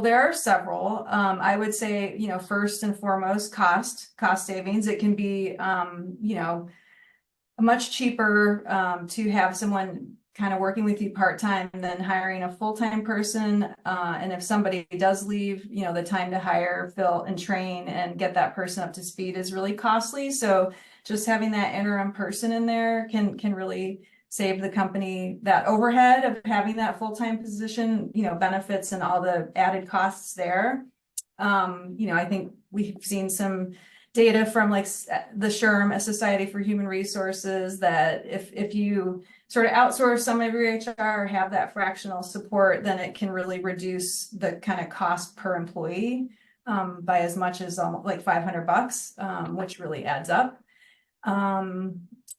There are several. I would say, first and foremost, cost savings. It can be, much cheaper to have someone kind of working with you part-time than hiring a full-time person. And if somebody does leave, the time to hire, fill, and train and get that person up to speed is really costly. So just having that interim person in there can really save the company that overhead of having that full-time position, benefits and all the added costs there. I think we've seen some data from like the SHRM, a Society for Human Resources, that if you sort of outsource some of your HR or have that fractional support, then it can really reduce the kind of cost per employee by as much as like $500, which really adds up.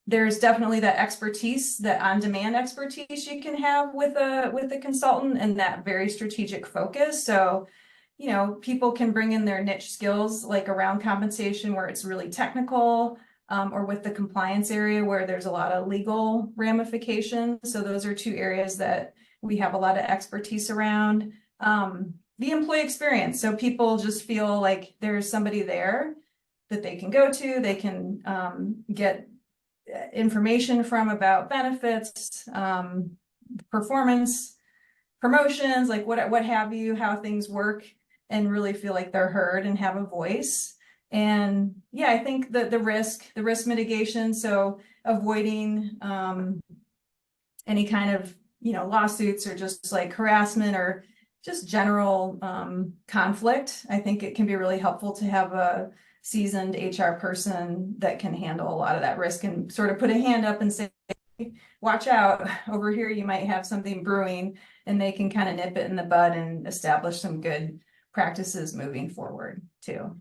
There's definitely that expertise, that on-demand expertise you can have with a consultant, and that very strategic focus. So, people can bring in their niche skills, like around compensation where it's really technical, or with the compliance area where there's a lot of legal ramifications. So those are two areas that we have a lot of expertise around. The employee experience. So people just feel like there's somebody there that they can go to, they can get information from about benefits, performance, promotions, like what have you, how things work, and really feel like they're heard and have a voice. And yeah, I think that the risk mitigation, so avoiding any kind of lawsuits or just like harassment or just general conflict. I think it can be really helpful to have a seasoned HR person that can handle a lot of that risk and sort of put a hand up and say, watch out, over here you might have something brewing, and they can kind of nip it in the bud and establish some good practices moving forward too.